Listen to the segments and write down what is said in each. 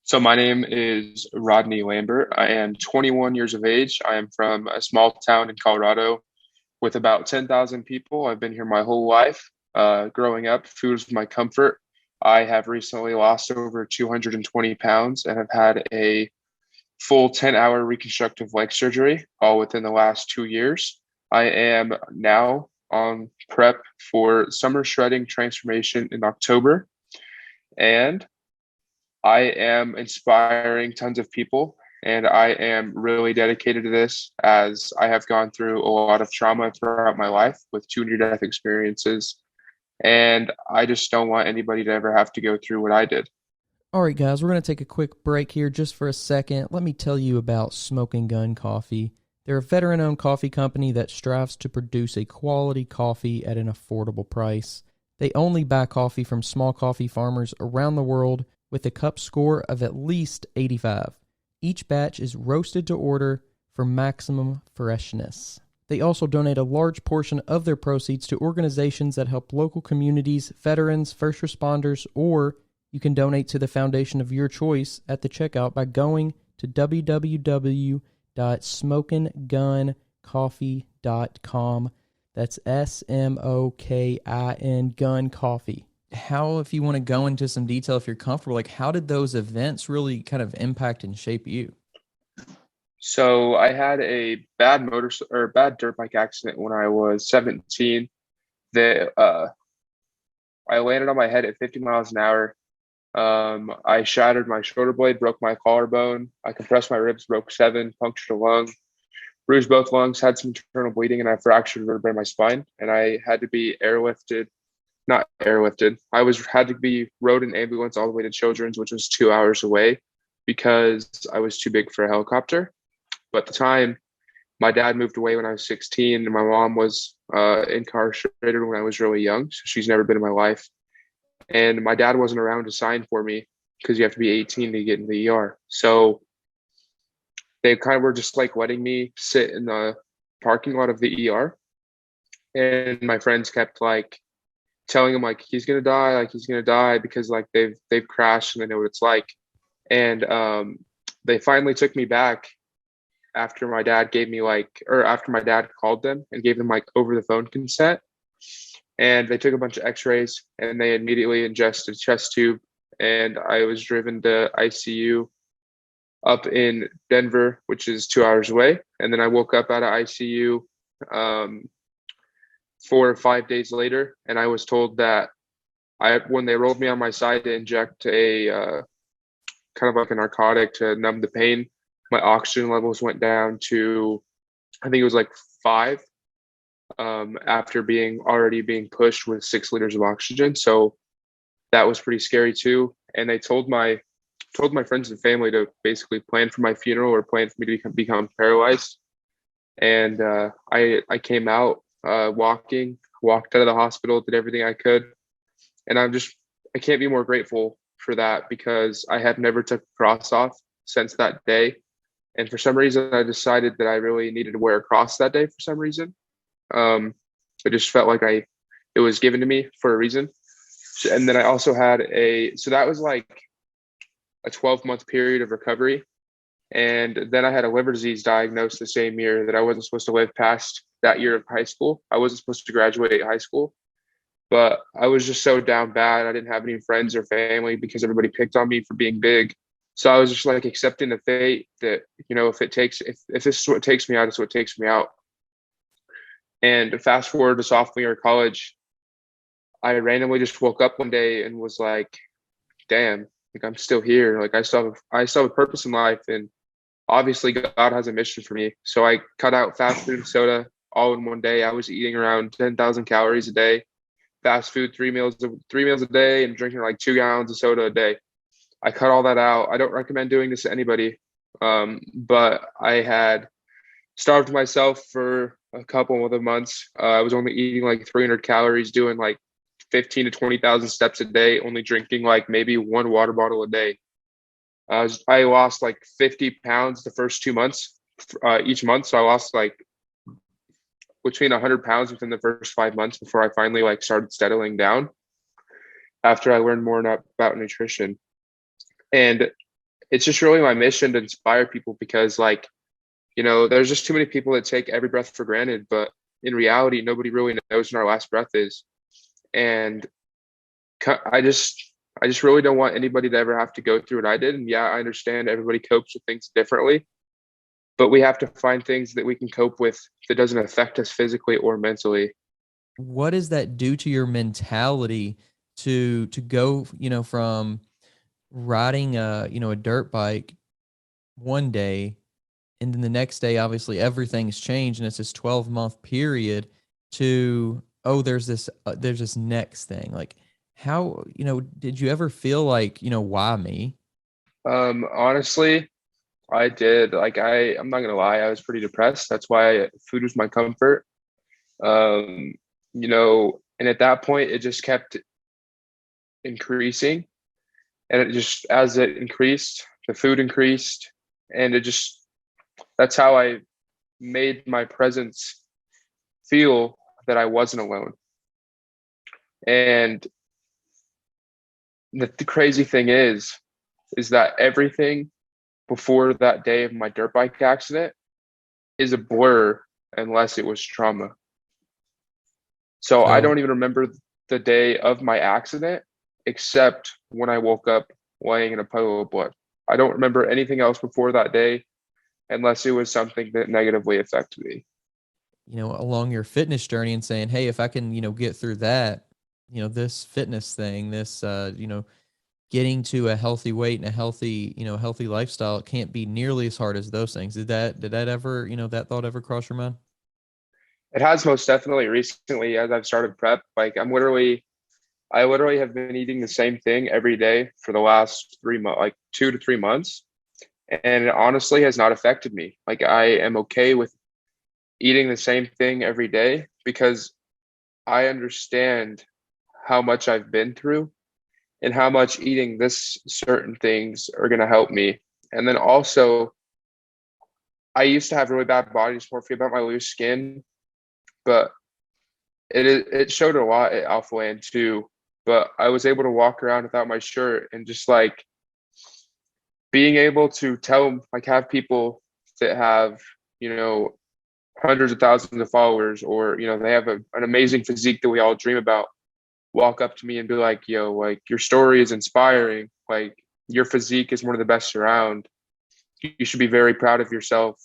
So my name is Rodney Lambert. I am 21 years of age. I am from a small town in Colorado with about 10,000 people. I've been here my whole life. Growing up, food is my comfort. I have recently lost over 220 pounds and have had a full 10-hour reconstructive leg surgery all within the last 2 years. I am now on prep for summer shredding transformation in October. And I am inspiring tons of people, and I am really dedicated to this as I have gone through a lot of trauma throughout my life with two near-death experiences. And I just don't want anybody to ever have to go through what I did. All right, guys, we're going to take a quick break here just for a second. Let me tell you about Smoking Gun Coffee. They're a veteran owned coffee company that strives to produce a quality coffee at an affordable price. They only buy coffee from small coffee farmers around the world with a cup score of at least 85. Each batch is roasted to order for maximum freshness. They also donate a large portion of their proceeds to organizations that help local communities, veterans, first responders, or you can donate to the foundation of your choice at the checkout by going to www.smokingguncoffee.com. That's SMOKIN Gun Coffee. How, if you want to go into some detail, if you're comfortable, like how did those events really kind of impact and shape you? So I had a bad dirt bike accident when I was 17. That I landed on my head at 50 miles an hour. I shattered my shoulder blade, broke my collarbone. I compressed my ribs, broke seven, punctured a lung, bruised both lungs, had some internal bleeding, and I fractured a vertebrae in my spine. And I had to be airlifted, not airlifted. Had to be rode in ambulance all the way to Children's, which was 2 hours away, because I was too big for a helicopter. But at the time, my dad moved away when I was 16, and my mom was incarcerated when I was really young, so she's never been in my life. And my dad wasn't around to sign for me because you have to be 18 to get in the ER. So they kind of were just like letting me sit in the parking lot of the ER. And my friends kept like telling him like he's gonna die because like they've crashed and they know what it's like. And they finally took me back after my dad after my dad called them and gave them like over the phone consent. And they took a bunch of x-rays and they immediately ingested a chest tube, and I was driven to ICU up in Denver, which is 2 hours away. And then I woke up out of ICU 4 or 5 days later, and I was told that when they rolled me on my side to inject a kind of like a narcotic to numb the pain, my oxygen levels went down to, I think it was like 5, after already being pushed with 6 liters of oxygen. So that was pretty scary too. And they told my friends and family to basically plan for my funeral or plan for me to become paralyzed. And I came out walked out of the hospital, did everything I could. And I can't be more grateful for that, because I have never took a cross off since that day. And for some reason, I decided that I really needed to wear a cross that day for some reason. It just felt like it was given to me for a reason. And then I also had so that was like a 12-month period of recovery. And then I had a liver disease diagnosed the same year that I wasn't supposed to live past that year of high school. I wasn't supposed to graduate high school, but I was just so down bad. I didn't have any friends or family because everybody picked on me for being big. So I was just like accepting the fate that, if this is what takes me out, it's what takes me out. And fast forward to sophomore year of college, I randomly just woke up one day and was like, damn, like I'm still here. Like I still have a purpose in life. And obviously God has a mission for me. So I cut out fast food and soda all in one day. I was eating around 10,000 calories a day, fast food, three meals a day, and drinking like 2 gallons of soda a day. I cut all that out. I don't recommend doing this to anybody. But I had starved myself for a couple of the months. I was only eating like 300 calories, doing like 15 to 20,000 steps a day, only drinking like maybe one water bottle a day. I lost like 50 pounds the first 2 months, each month. So I lost like between 100 pounds within the first 5 months before I finally like started settling down after I learned more about nutrition. And it's just really my mission to inspire people because like, there's just too many people that take every breath for granted, but in reality, nobody really knows when our last breath is. And I just really don't want anybody to ever have to go through what I did. And yeah, I understand everybody copes with things differently, but we have to find things that we can cope with that doesn't affect us physically or mentally. What does that do to your mentality to go, from riding a dirt bike one day, and then the next day obviously everything's changed and it's this 12-month period to, oh, there's this next thing. Like, how, did you ever feel like, why me? Honestly, I did. Like I'm not gonna lie, I was pretty depressed. That's why food was my comfort. Um, and at that point it just kept increasing. And it just as it increased, the food increased, and it just that's how I made my presence feel that I wasn't alone. And the crazy thing is that everything before that day of my dirt bike accident is a blur unless it was trauma. So I So don't even remember the day of my accident except when I woke up laying in a puddle of blood. I don't remember anything else before that day unless it was something that negatively affected me. along your fitness journey and saying, hey, if I can, get through that, this fitness thing, this, getting to a healthy weight and a healthy lifestyle, it can't be nearly as hard as those things. Did that ever, that thought ever cross your mind? It has most definitely recently as I've started prep. Like I literally have been eating the same thing every day for the last 3 months, like 2 to 3 months. And it honestly has not affected me. Like I am okay with eating the same thing every day because I understand how much I've been through and how much eating this certain things are going to help me. And then also, I used to have really bad body dysmorphia about my loose skin, but it showed a lot at Alpha Land too. But I was able to walk around without my shirt and just like being able to like have people that have, you know, hundreds of thousands of followers or, they have an amazing physique that we all dream about walk up to me and be like, yo, like your story is inspiring. Like your physique is one of the best around. You should be very proud of yourself.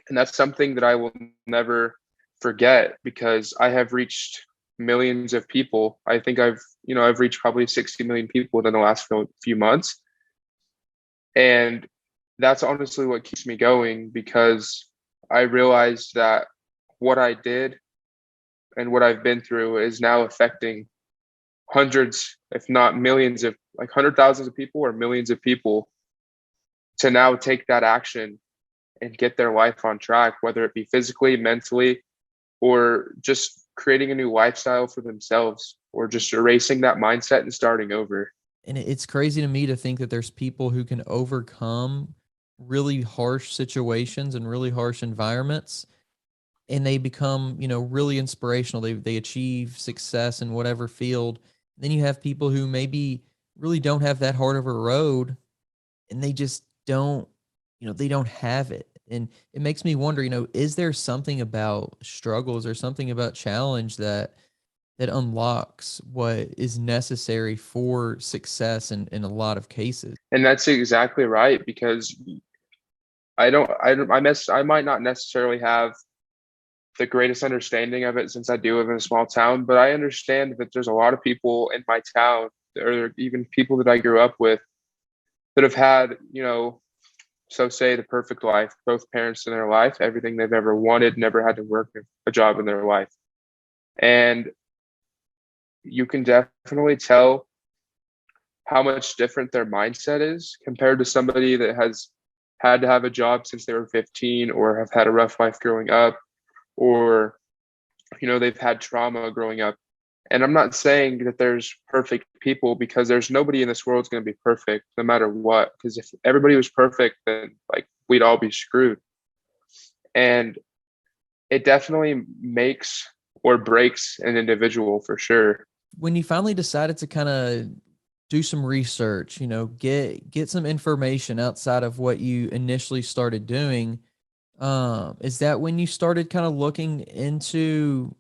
And that's something that I will never forget because I have reached millions of people. I think I've reached probably 60 million people within the last few months. And that's honestly what keeps me going because I realized that what I did and what I've been through is now affecting hundreds, if not millions of like hundred thousands of people or millions of people to now take that action and get their life on track, whether it be physically, mentally, or just creating a new lifestyle for themselves or just erasing that mindset and starting over. And it's crazy to me to think that there's people who can overcome really harsh situations and really harsh environments, and they become, really inspirational. They achieve success in whatever field. Then you have people who maybe really don't have that hard of a road, and they just don't, they don't have it. And it makes me wonder, is there something about struggles or something about challenge that unlocks what is necessary for success in a lot of cases? And that's exactly right because I might not necessarily have the greatest understanding of it since I do live in a small town, but I understand that there's a lot of people in my town or even people that I grew up with that have had, so say the perfect life, both parents in their life, everything they've ever wanted, never had to work a job in their life. And you can definitely tell how much different their mindset is compared to somebody that has had to have a job since they were 15 or have had a rough life growing up or they've had trauma growing up. And I'm not saying that there's perfect people because there's nobody in this world is going to be perfect no matter what, because if everybody was perfect then like we'd all be screwed. And it definitely makes or breaks an individual for sure. When you finally decided to kind of do some research, get some information outside of what you initially started doing. Is that when you started kind of looking into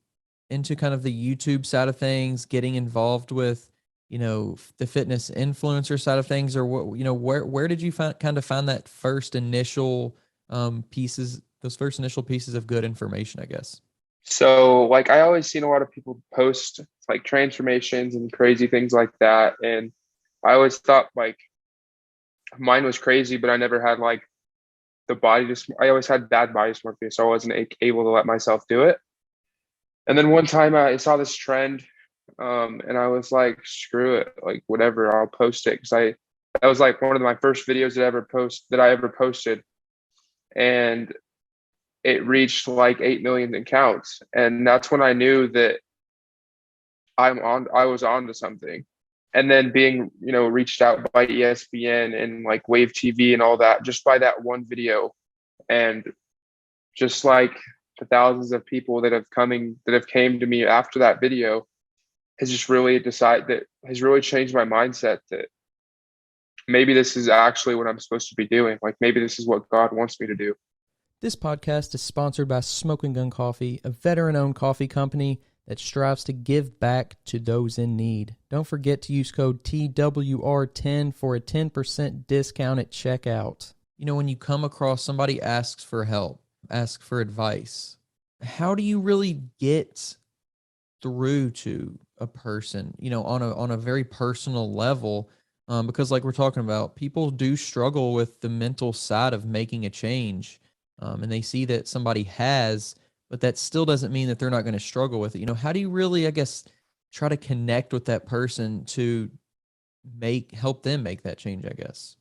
kind of the YouTube side of things, getting involved with, the fitness influencer side of things, or what, where did you kind of find that first initial those first initial pieces of good information, I guess? So like I always seen a lot of people post like transformations and crazy things like that. And I always thought like mine was crazy, but I never had like I always had bad body dysmorphia, so I wasn't able to let myself do it. And then one time I saw this trend, and I was like, screw it, like whatever, I'll post it. That was like one of my first videos that I ever posted. And it reached like 8 million accounts. And that's when I knew that I was on to something. And then being, reached out by ESPN and like Wave TV and all that, just by that one video. And just like the thousands of people that have came to me after that video has really changed my mindset that maybe this is actually what I'm supposed to be doing. Like maybe this is what God wants me to do. This podcast is sponsored by Smoking Gun Coffee, a veteran-owned coffee company that strives to give back to those in need. Don't forget to use code TWR10 for a 10% discount at checkout. When you come across somebody asks for help, ask for advice, how do you really get through to a person, on a very personal level? Because like we're talking about, people do struggle with the mental side of making a change. And they see that somebody has, but that still doesn't mean that they're not going to struggle with it. How do you really, I guess, try to connect with that person to help them make that change, I guess?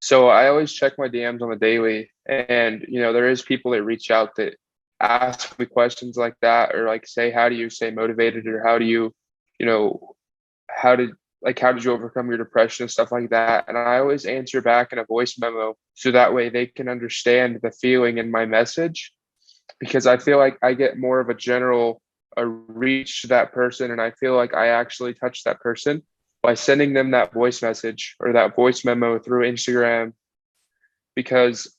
So I always check my DMs on the daily, and there is people that reach out that ask me questions like that, or like say, how do you stay motivated, or how do you, how did you overcome your depression and stuff like that? And I always answer back in a voice memo, so that way they can understand the feeling in my message, because I feel like I get more of a reach to that person, and I feel like I actually touch that person by sending them that voice message or that voice memo through Instagram. Because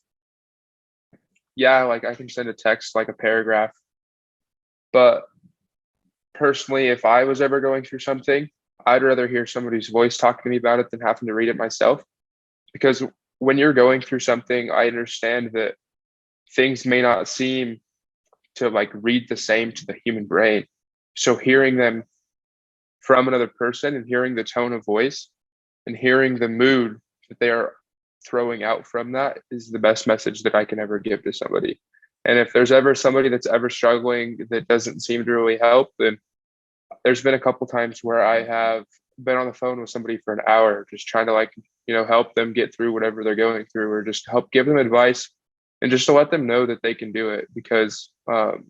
yeah, like I can send a text, like a paragraph, but personally, if I was ever going through something, I'd rather hear somebody's voice talking to me about it than having to read it myself. Because when you're going through something, I understand that things may not seem to like read the same to the human brain. So hearing them from another person and hearing the tone of voice and hearing the mood that they are throwing out from that is the best message that I can ever give to somebody. And if there's ever somebody that's ever struggling that doesn't seem to really help, then there's been a couple times where I have been on the phone with somebody for an hour, just trying to help them get through whatever they're going through, or just help give them advice and just to let them know that they can do it. Because,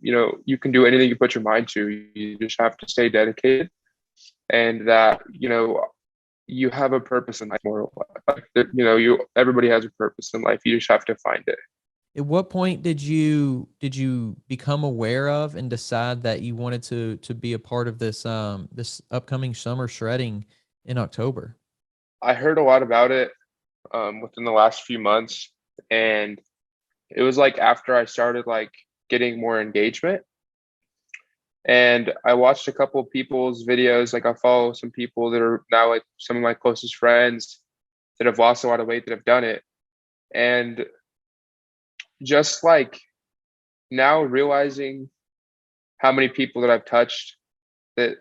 you can do anything you put your mind to. You just have to stay dedicated, and that, you have a purpose in life, more like, everybody has a purpose in life. You just have to find it. At what point did you become aware of and decide that you wanted to be a part of this this upcoming summer shredding in October? I heard a lot about it within the last few months, and it was like after I started like getting more engagement. And I watched a couple of people's videos. Like I follow some people that are now like some of my closest friends that have lost a lot of weight that have done it. And just like now realizing how many people that I've touched, that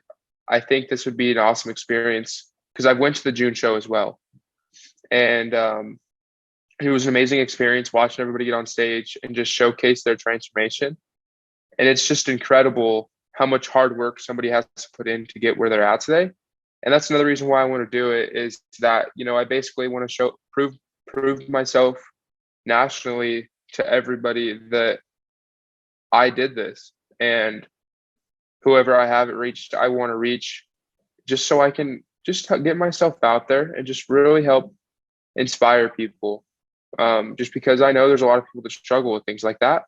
I think this would be an awesome experience, because I went to the June show as well. And it was an amazing experience watching everybody get on stage and just showcase their transformation. And it's just incredible how much hard work somebody has to put in to get where they're at today. And that's another reason why I want to do it, is that, I basically want to prove myself nationally to everybody that I did this, and whoever I haven't reached, I want to reach, just so I can just get myself out there and just really help inspire people. Just because I know there's a lot of people that struggle with things like that.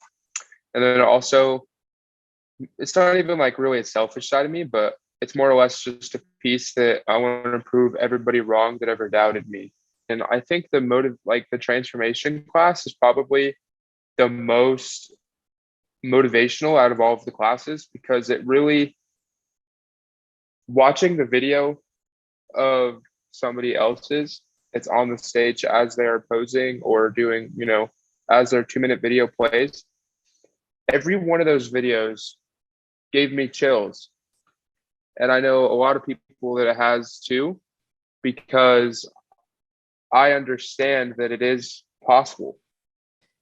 And then also, it's not even like really a selfish side of me, but it's more or less just to piece that I want to prove everybody wrong that ever doubted me. And I think the transformation class is probably the most motivational out of all of the classes, because it really, watching the video of somebody else's, it's on the stage as they are posing or doing, as their 2-minute video plays. Every one of those videos gave me chills. And I know a lot of people that it has too, because I understand that it is possible.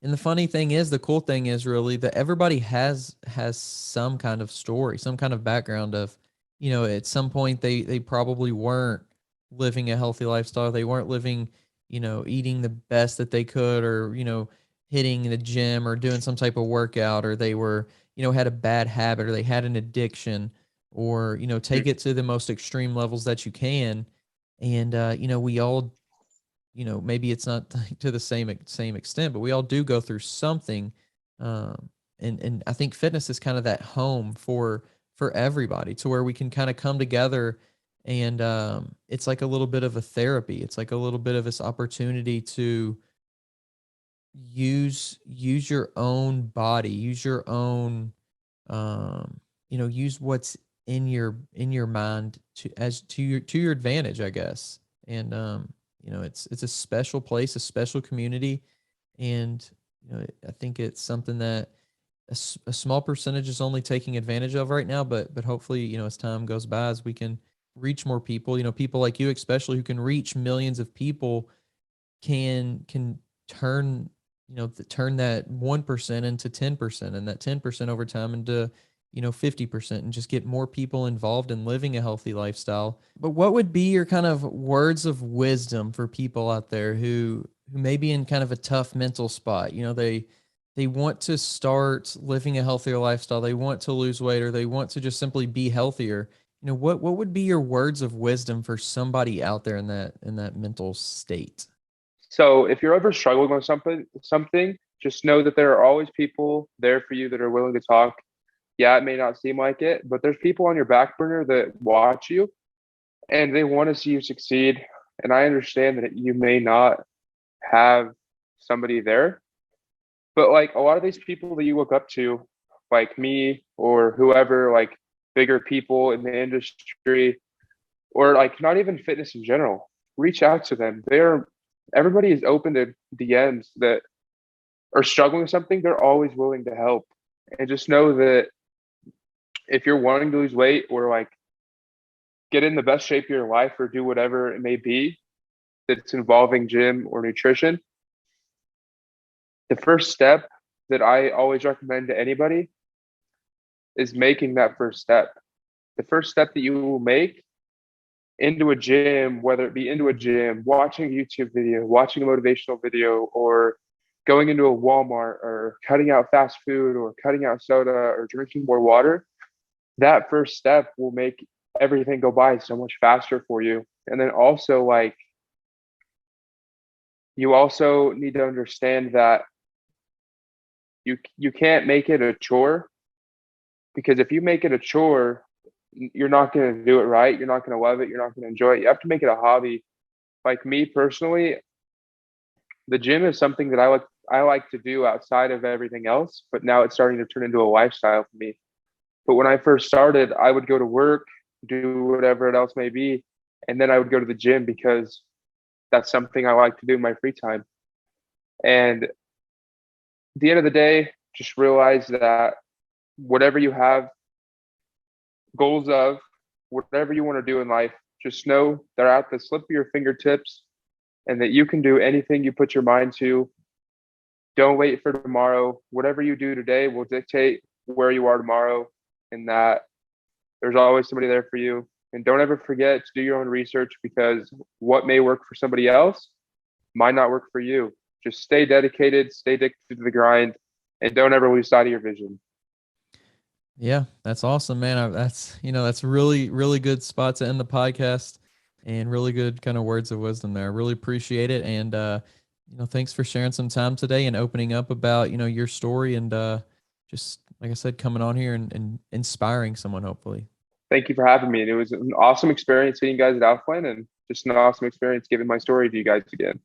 And the funny thing is, the cool thing is really that everybody has some kind of story, some kind of background of, at some point they probably weren't living a healthy lifestyle. They weren't living, eating the best that they could, or, hitting the gym or doing some type of workout, or they were, had a bad habit, or they had an addiction, or, take it to the most extreme levels that you can. And, we all, maybe it's not to the same extent, but we all do go through something. And I think fitness is kind of that home for everybody, to where we can kind of come together, and it's like a little bit of a therapy. It's like a little bit of this opportunity to use your own body, use your own, use what's in your mind to your advantage, I guess. And it's a special place, a special community, and I think it's something that a small percentage is only taking advantage of right now, but hopefully, as time goes by, as we can reach more people, people like you especially, who can reach millions of people, can turn turn that 1% into 10%, and that 10% over time into 50%, and just get more people involved in living a healthy lifestyle. But what would be your kind of words of wisdom for people out there who may be in kind of a tough mental spot? They want to start living a healthier lifestyle. They want to lose weight, or they want to just simply be healthier. What would be your words of wisdom for somebody out there in that mental state? So if you're ever struggling with something, just know that there are always people there for you that are willing to talk. Yeah, it may not seem like it, but there's people on your back burner that watch you and they want to see you succeed. And I understand that you may not have somebody there, but like a lot of these people that you look up to, like me or whoever, like bigger people in the industry, or like not even fitness in general, reach out to them. Everybody is open to DMs that are struggling with something. They're always willing to help. And just know that if you're wanting to lose weight, or like get in the best shape of your life, or do whatever it may be that's involving gym or nutrition, the first step that I always recommend to anybody is making that first step. The first step that you will make into a gym, whether it be into a gym, watching a YouTube video, watching a motivational video, or going into a Walmart, or cutting out fast food, or cutting out soda, or drinking more water, that first step will make everything go by so much faster for you. And then also, like, you also need to understand that you can't make it a chore, because if you make it a chore, you're not going to do it right. You're not going to love it. You're not going to enjoy it. You have to make it a hobby. Like me personally, the gym is something that I like to do outside of everything else, but now it's starting to turn into a lifestyle for me. But when I first started, I would go to work, do whatever it else may be, and then I would go to the gym because that's something I like to do in my free time. And at the end of the day, just realize that whatever you have goals of, whatever you want to do in life, just know they're at the slip of your fingertips, and that you can do anything you put your mind to. Don't wait for tomorrow. Whatever you do today will dictate where you are tomorrow, and that there's always somebody there for you. And don't ever forget to do your own research, because what may work for somebody else might not work for you. Just stay dedicated, stay addicted to the grind, and don't ever lose sight of your vision. Yeah, that's awesome, man. That's really, really good spot to end the podcast, and really good kind of words of wisdom there. I really appreciate it. And, thanks for sharing some time today and opening up about, your story, and just, like I said, coming on here and inspiring someone, hopefully. Thank you for having me. And it was an awesome experience seeing you guys at Outland and just an awesome experience giving my story to you guys again.